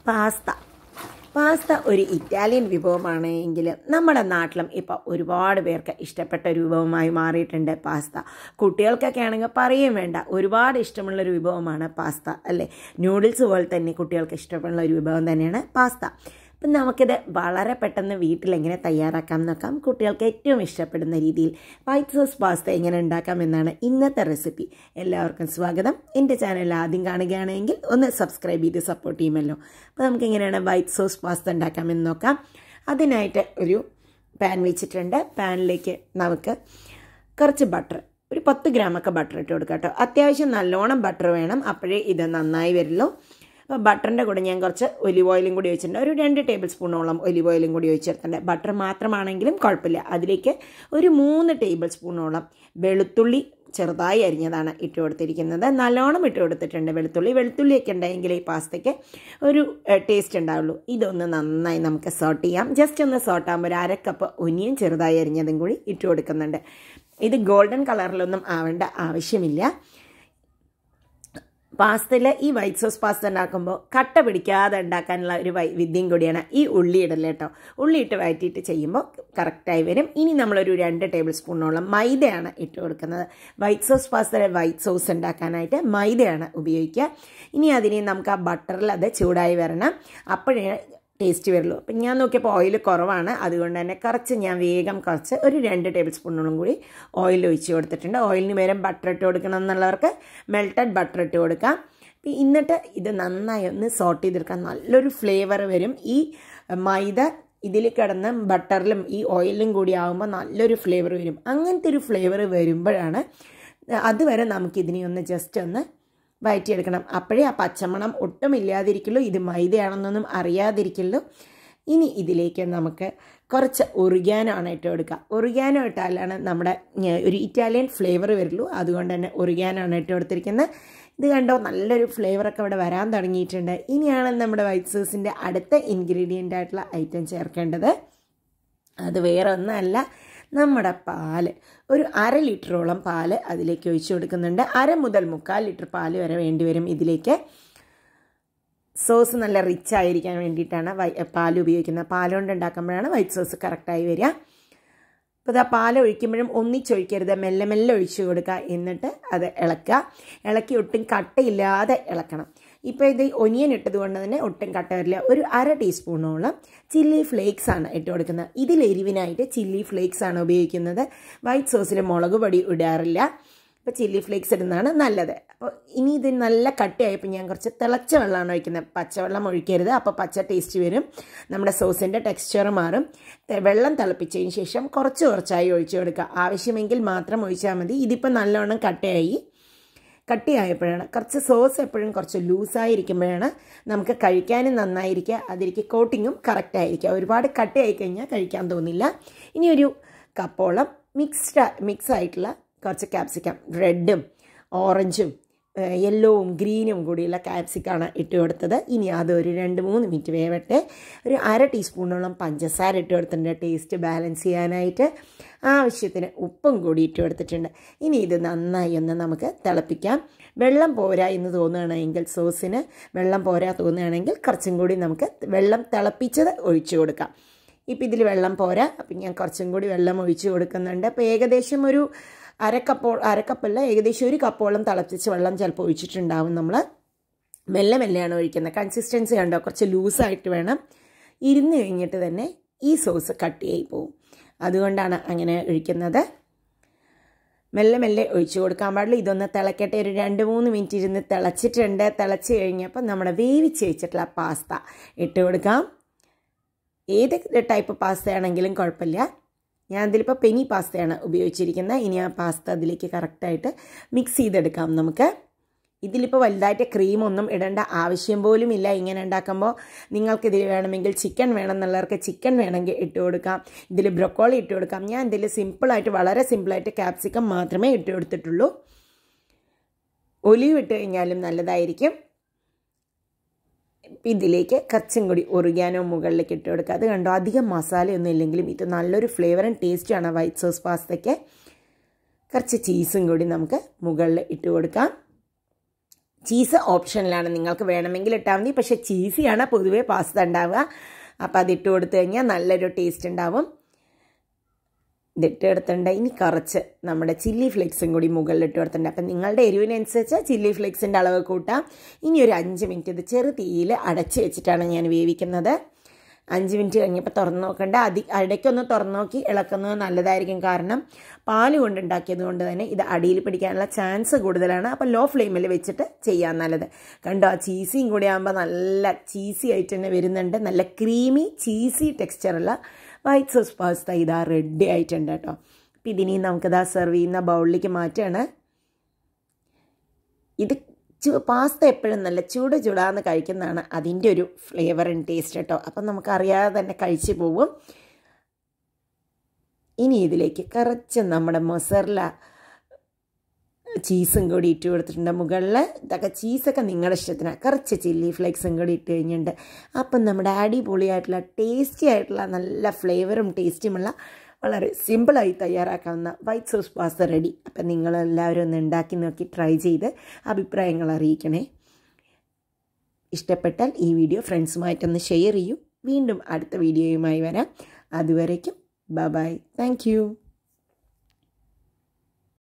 Pasta. Pasta ഒരു Italian വിഭവമാണെങ്കിൽ നമ്മുടെ നാട്ടിലും ഇപ്പോൾ ഒരുപാട് പേർക്ക് ഇഷ്ടപ്പെട്ട ഒരു വിഭവമായി മാറിയിട്ടുണ്ട് പാസ്ത. കുട്ടികൾക്കൊക്കെ ആണെങ്കിൽ പറയുകയും വേണ്ട, ഒരുപാട് ഇഷ്ടമുള്ളൊരു വിഭവമാണ് പാസ്ത അല്ലേ. നൂഡിൽസ് പോലെ തന്നെ കുട്ടികൾക്ക് ഇഷ്ടമുള്ള ഒരു വിഭവം തന്നെയാണ് പാസ്ത. അപ്പം നമുക്കിത് വളരെ പെട്ടെന്ന് വീട്ടിലെങ്ങനെ തയ്യാറാക്കാം നോക്കാം. കുട്ടികൾക്ക് ഏറ്റവും ഇഷ്ടപ്പെടുന്ന രീതിയിൽ വൈറ്റ് സോസ് പാസ്ത എങ്ങനെ ഉണ്ടാക്കാമെന്നാണ് ഇന്നത്തെ റെസിപ്പി. എല്ലാവർക്കും സ്വാഗതം. എൻ്റെ ചാനൽ ആദ്യം കാണുകയാണെങ്കിൽ ഒന്ന് സബ്സ്ക്രൈബ് ചെയ്ത് സപ്പോർട്ട് ചെയ്യുമല്ലോ. അപ്പോൾ നമുക്കെങ്ങനെയാണ് വൈറ്റ് സോസ് പാസ്ത ഉണ്ടാക്കാമെന്ന് നോക്കാം. അതിനായിട്ട് ഒരു പാൻ വെച്ചിട്ടുണ്ട്. പാനിലേക്ക് നമുക്ക് കുറച്ച് ബട്ടർ, ഒരു 10 ഗ്രാമൊക്കെ ബട്ടർ ഇട്ട് കൊടുക്കാം കേട്ടോ. അത്യാവശ്യം നല്ലോണം ബട്ടർ വേണം, അപ്പോഴേ ഇത് നന്നായി വരുള്ളൂ. അപ്പോൾ ബട്ടറിൻ്റെ കൂടെ ഞാൻ കുറച്ച് ഒലിവ് ഓയിലും കൂടി ഒഴിച്ചിട്ടുണ്ട്. ഒരു 2 ടേബിൾ സ്പൂണോളം ഒലിവ് ഓയിലും കൂടി ഒഴിച്ചെടുത്തിട്ടുണ്ട്. ബട്ടർ മാത്രമാണെങ്കിലും കുഴപ്പമില്ല. അതിലേക്ക് ഒരു 3 ടേബിൾ സ്പൂണോളം വെളുത്തുള്ളി ചെറുതായി അരിഞ്ഞതാണ് ഇട്ട് കൊടുത്തിരിക്കുന്നത്. നല്ലോണം ഇട്ട് കൊടുത്തിട്ടുണ്ട് വെളുത്തുള്ളിയൊക്കെ ഉണ്ടെങ്കിൽ ഈ പാസ്തയ്ക്ക് ഒരു ടേസ്റ്റ് ഉണ്ടാവുള്ളൂ. ഇതൊന്ന് നന്നായി നമുക്ക് സോട്ട് ചെയ്യാം. ജസ്റ്റ് ഒന്ന് സോട്ടാകുമ്പോൾ ഒരു 1/2 കപ്പ് ഒനിയൻ ചെറുതായി അരിഞ്ഞതും കൂടി ഇട്ട് കൊടുക്കുന്നുണ്ട്. ഇത് ഗോൾഡൻ കളറിലൊന്നും ആവേണ്ട ആവശ്യമില്ല. പാസ്തയിൽ ഈ വൈറ്റ് സോസ് പാസ്ത ഉണ്ടാക്കുമ്പോൾ കട്ട പിടിക്കാതെ ഉണ്ടാക്കാനുള്ള ഒരു വിദ്യയും കൂടിയാണ് ഈ ഉള്ളി ഇടൽ കേട്ടോ. ഉള്ളിയിട്ട് വഴറ്റിയിട്ട് ചെയ്യുമ്പോൾ കറക്റ്റായി വരും. ഇനി നമ്മളൊരു 2 ടേബിൾ സ്പൂണോളം മൈദയാണ് ഇട്ട് കൊടുക്കുന്നത്. വൈറ്റ് സോസ് പാസ്തയിൽ വൈറ്റ് സോസ് ഉണ്ടാക്കാനായിട്ട് മൈദയാണ് ഉപയോഗിക്കുക. ഇനി അതിനെ നമുക്ക് ആ ബട്ടറിൽ അത് ചൂടായി വരണം, അപ്പോഴേ ടേസ്റ്റ് വരുള്ളൂ. അപ്പം ഞാൻ നോക്കിയപ്പോൾ ഓയിൽ കുറവാണ്, അതുകൊണ്ട് തന്നെ ഞാൻ വേഗം കുറച്ച് ഒരു 2 ടേബിൾ സ്പൂണോളം കൂടി ഓയിൽ ഒഴിച്ച് കൊടുത്തിട്ടുണ്ട്. ഓയിലിന് പകരം ബട്ടർ ഇട്ട് കൊടുക്കണം എന്നുള്ളവർക്ക് മെൽറ്റഡ് ബട്ടർ ഇട്ട് കൊടുക്കാം. എന്നിട്ട് ഇത് നന്നായി ഒന്ന് സോട്ട് ചെയ്തെടുക്കാം. നല്ലൊരു ഫ്ലേവർ വരും. ഈ മൈദ ഇതിൽ കിടന്ന് ബട്ടറിലും ഈ ഓയിലും കൂടി ആകുമ്പോൾ നല്ലൊരു ഫ്ലേവർ വരും. അങ്ങനത്തെ ഒരു ഫ്ലേവർ വരുമ്പോഴാണ്, അതുവരെ നമുക്കിതിനെ ഒന്ന് ജസ്റ്റ് ഒന്ന് വഴറ്റിയെടുക്കണം. അപ്പോഴേ ആ പച്ചമണം ഒട്ടും ഇല്ലാതിരിക്കുള്ളൂ, ഇത് മൈദയാണെന്നൊന്നും അറിയാതിരിക്കുള്ളൂ. ഇനി ഇതിലേക്ക് നമുക്ക് കുറച്ച് ഒറിഗാനോ ആണ് ഇട്ട് കൊടുക്കുക. ഒറിഗാനോ ഇട്ടാലാണ് നമ്മുടെ ഒരു ഇറ്റാലിയൻ ഫ്ലേവർ വരുള്ളൂ. അതുകൊണ്ട് തന്നെ ഒറിഗാനോ ആണ് ഇട്ട് കൊടുത്തിരിക്കുന്നത്. ഇത് കണ്ടോ, നല്ലൊരു ഫ്ലേവറൊക്കെ ഇവിടെ വരാൻ തുടങ്ങിയിട്ടുണ്ട്. ഇനിയാണ് നമ്മുടെ വൈറ്റ് സോസിൻ്റെ അടുത്ത ഇൻഗ്രീഡിയൻ്റ് ആയിട്ടുള്ള ഐറ്റം ചേർക്കേണ്ടത്. അത് വേറെ ഒന്നുമല്ല, നമ്മുടെ പാല്. ഒരു 1/2 ലിറ്ററോളം പാല് അതിലേക്ക് ഒഴിച്ചു കൊടുക്കുന്നുണ്ട്. 1/2 മുതൽ 3/4 ലിറ്റർ പാല് വരെ വേണ്ടി വരും ഇതിലേക്ക്. സോസ് നല്ല റിച്ച് ആയിരിക്കാൻ വേണ്ടിയിട്ടാണ് പാൽ ഉപയോഗിക്കുന്നത്. പാലുകൊണ്ട് ഉണ്ടാക്കുമ്പോഴാണ് വൈറ്റ് സോസ് കറക്റ്റായി വരിക. അപ്പോൾ ഇതാ പാൽ ഒഴിക്കുമ്പോഴും ഒന്നിച്ചൊഴിക്കരുത്, മെല്ലെ മെല്ലെ ഒഴിച്ചു കൊടുക്കുക. എന്നിട്ട് അത് ഇളക്കി ഒട്ടും കട്ടയില്ലാതെ ഇളക്കണം. ഇപ്പോൾ ഇത് ഒനിയൻ ഇട്ടത് കൊണ്ട് തന്നെ ഒട്ടും കട്ട വരില്ല. ഒരു 1/2 ടീസ്പൂണോളം ചില്ലി ഫ്ലേക്സ് ആണ് ഇട്ട് കൊടുക്കുന്നത്. ഇതിൽ എരിവിനായിട്ട് ചില്ലി ഫ്ലേക്സ് ആണ് ഉപയോഗിക്കുന്നത്. വൈറ്റ് സോസിൽ മുളക് പൊടി ഇടാറില്ല. അപ്പോൾ ചില്ലി ഫ്ലേക്സ് ഇടുന്നതാണ് നല്ലത്. അപ്പോൾ ഇനി ഇത് നല്ല കട്ടിയായപ്പോൾ ഞാൻ കുറച്ച് തിളച്ച വെള്ളമാണ് ഒഴിക്കുന്നത്. പച്ചവെള്ളം ഒഴിക്കരുത്, അപ്പോൾ പച്ച ടേസ്റ്റ് വരും, നമ്മുടെ സോസിൻ്റെ ടെക്സ്ചർ മാറും. വെള്ളം തിളപ്പിച്ചതിന് ശേഷം കുറച്ചായി ഒഴിച്ചു കൊടുക്കുക. ആവശ്യമെങ്കിൽ മാത്രം ഒഴിച്ചാൽ മതി. ഇതിപ്പോൾ നല്ലോണം കട്ടിയായപ്പോഴാണ്, കുറച്ച് സോസ് എപ്പോഴും കുറച്ച് ലൂസായിരിക്കുമ്പോഴാണ് നമുക്ക് കഴിക്കാനും നന്നായിരിക്കുക, അതിലേക്ക് കോട്ടിങ്ങും കറക്റ്റായിരിക്കുക. ഒരുപാട് കട്ടിയായി കഴിഞ്ഞാൽ കഴിക്കാൻ തോന്നില്ല. ഇനി ഒരു കപ്പോളം മിക്സ് ആയിട്ടുള്ള കുറച്ച് ക്യാപ്സിക്കം, റെഡും ഓറഞ്ചും യെല്ലോവും ഗ്രീനും കൂടിയുള്ള ക്യാപ്സിക്കാണ് ഇട്ട് കൊടുത്തത്. ഇനി അതൊരു 2-3 മിനിറ്റ് വേവട്ടെ. ഒരു 1/2 ടീസ്പൂണോളം പഞ്ചസാര ഇട്ട് കൊടുത്തിട്ടുണ്ട്, ടേസ്റ്റ് ബാലൻസ് ചെയ്യാനായിട്ട്. ആവശ്യത്തിന് ഉപ്പും കൂടി ഇട്ട് കൊടുത്തിട്ടുണ്ട്. ഇനി ഇത് നന്നായി ഒന്ന് നമുക്ക് തിളപ്പിക്കാം. വെള്ളം പോരാ എന്ന് തോന്നുകയാണെങ്കിൽ, സോസിന് വെള്ളം പോരാ തോന്നുകയാണെങ്കിൽ കുറച്ചും കൂടി നമുക്ക് വെള്ളം തിളപ്പിച്ചത് ഒഴിച്ചു കൊടുക്കാം. ഇപ്പം ഇതിൽ വെള്ളം പോരാ, അപ്പം ഞാൻ കുറച്ചും കൂടി വെള്ളം ഒഴിച്ചു കൊടുക്കുന്നുണ്ട്. അപ്പോൾ ഏകദേശം ഒരു അരക്കപ്പല്ല, ഏകദേശം 1 കപ്പോളം തിളപ്പിച്ച് വെള്ളം ചിലപ്പോൾ ഒഴിച്ചിട്ടുണ്ടാവും. നമ്മൾ മെല്ലെയാണ് ഒഴിക്കുന്നത്. കൺസിസ്റ്റൻസി കണ്ടോ, കുറച്ച് ലൂസായിട്ട് വേണം. ഇരുന്ന് കഴിഞ്ഞിട്ട് തന്നെ ഈ സോസ് കട്ടിയായി പോവും. അതുകൊണ്ടാണ് അങ്ങനെ ഒഴിക്കുന്നത്. മെല്ലെ ഒഴിച്ചു കൊടുക്കാൻ പാടില്ല. ഇതൊന്ന് തിളക്കട്ടെ. ഒരു 2-3 മിനിറ്റ് ഇരുന്ന് തിളച്ചിട്ടുണ്ട്. തിളച്ച് കഴിഞ്ഞപ്പോൾ നമ്മുടെ വേവിച്ച് വെച്ചിട്ടുള്ള പാസ്ത ഇട്ട് കൊടുക്കാം. ഏത് ടൈപ്പ് പാസ്തയാണെങ്കിലും കുഴപ്പമില്ല. ഞാൻ ഇതിലിപ്പോൾ പെനി പാസ്തയാണ് ഉപയോഗിച്ചിരിക്കുന്നത്. ഇനി ആ പാസ്ത അതിലേക്ക് കറക്റ്റായിട്ട് മിക്സ് ചെയ്തെടുക്കാം നമുക്ക്. ഇതിലിപ്പോൾ വലുതായിട്ട് ക്രീമൊന്നും ഇടേണ്ട ആവശ്യം പോലും ഇല്ല. ഇങ്ങനെ ഉണ്ടാക്കുമ്പോൾ നിങ്ങൾക്കിതിൽ വേണമെങ്കിൽ ചിക്കൻ വേണമെന്നുള്ളവർക്ക് ചിക്കൻ വേണമെങ്കിൽ ഇട്ട് കൊടുക്കാം. ഇതിൽ ബ്രൊക്കോളി ഇട്ട് കൊടുക്കാം. ഞാൻ ഇതിൽ വളരെ സിമ്പിളായിട്ട് ക്യാപ്സിക്കം മാത്രമേ ഇട്ട് കൊടുത്തിട്ടുള്ളൂ. ഒലിവ് ഇട്ട് കഴിഞ്ഞാലും നല്ലതായിരിക്കും. ഇതിലേക്ക് കുറച്ചും കൂടി ഒറിഗാനോ മുകളിലേക്ക് ഇട്ട് കൊടുക്കുക. അത് കണ്ടോ, അധികം മസാലയൊന്നും ഇല്ലെങ്കിലും ഇത് നല്ലൊരു ഫ്ലേവറും ടേസ്റ്റുമാണ് വൈറ്റ് സോസ് പാസ്തയ്ക്ക്. കുറച്ച് ചീസും കൂടി നമുക്ക് മുകളിൽ ഇട്ട് കൊടുക്കാം. ചീസ് ഓപ്ഷനിലാണ്, നിങ്ങൾക്ക് വേണമെങ്കിൽ ഇട്ടാൽ മതി. പക്ഷേ ചീസിയാണ് പൊതുവേ പാസ്ത ഉണ്ടാവുക. അപ്പോൾ അതിട്ട് കൊടുത്തു കഴിഞ്ഞാൽ നല്ലൊരു ടേസ്റ്റ് ഉണ്ടാവും. ഇതിട്ട് കൊടുത്തിട്ടുണ്ട്. ഇനി കുറച്ച് നമ്മുടെ ചില്ലി ഫ്ലേക്സും കൂടി മുകളിലിട്ട് കൊടുത്തിട്ടുണ്ട്. അപ്പം നിങ്ങളുടെ എരിവിനനുസരിച്ച് ചില്ലി ഫ്ലേക്സിൻ്റെ അളവ് കൂട്ടാം. ഇനി ഒരു 5 മിനിറ്റ് ഇത് ചെറു തീയിൽ അടച്ച് വെച്ചിട്ടാണ് ഞാൻ വേവിക്കുന്നത്. 5 മിനിറ്റ് കഴിഞ്ഞപ്പോൾ തുറന്ന് നോക്കണ്ട. ഇടയ്ക്കൊന്ന് തുറന്ന് നോക്കി ഇളക്കുന്നത് നല്ലതായിരിക്കും. കാരണം പാൽ കൊണ്ടുണ്ടാക്കിയത് കൊണ്ട് തന്നെ ഇത് അടിയിൽ പിടിക്കാനുള്ള ചാൻസ് കൂടുതലാണ്. അപ്പോൾ ലോ ഫ്ലെയിമിൽ വെച്ചിട്ട് ചെയ്യാൻ നല്ലത്. കണ്ടോ, ആ ചീസിയും കൂടി ആകുമ്പോൾ നല്ല ചീസി ആയിട്ട് തന്നെ വരുന്നുണ്ട്. നല്ല ക്രീമി ചീസി ടെക്സ്ചറുള്ള വൈറ്റ് സോസ് പാസ്ത ഇതാ റെഡി ആയിട്ടുണ്ട് കേട്ടോ. അപ്പോൾ ഇതിനി നമുക്കിതാ സെർവ് ചെയ്യുന്ന ബൗളിലേക്ക് മാറ്റുകയാണ്. ഇത് പാസ്ത എപ്പോഴും നല്ല ചൂടാന്ന് കഴിക്കുന്നതാണ് അതിൻ്റെ ഒരു ഫ്ലേവർ ആൻഡ് ടേസ്റ്റ് കേട്ടോ. അപ്പം നമുക്കറിയാതെ തന്നെ കഴിച്ചു പോകും. ഇനി ഇതിലേക്ക് കുറച്ച് നമ്മുടെ മൊസറല്ല ചീസും കൂടി ഇട്ട് കൊടുത്തിട്ടുണ്ട് മുകളിൽ. ഇതൊക്കെ ചീസൊക്കെ നിങ്ങളുടെ ഇഷ്ടത്തിനാണ്. കുറച്ച് ചില്ലി ഫ്ലേക്സും കൂടി ഇട്ട് കഴിഞ്ഞിട്ടുണ്ട്. അപ്പം നമ്മുടെ അടിപൊളിയായിട്ടുള്ള ടേസ്റ്റി ആയിട്ടുള്ള നല്ല ഫ്ലേവറും ടേസ്റ്റുമുള്ള വളരെ സിമ്പിളായി തയ്യാറാക്കാവുന്ന വൈറ്റ് സോസ് പാസ്ത റെഡി. അപ്പം നിങ്ങളെല്ലാവരും ഒന്ന് ഉണ്ടാക്കി നോക്കി ട്രൈ ചെയ്ത് അഭിപ്രായങ്ങൾ അറിയിക്കണേ. ഇഷ്ടപ്പെട്ടാൽ ഈ വീഡിയോ ഫ്രണ്ട്സുമായിട്ടൊന്ന് ഷെയർ ചെയ്യൂ. വീണ്ടും അടുത്ത വീഡിയോയുമായി വരാം. അതുവരേക്കും ബൈ. Thank you.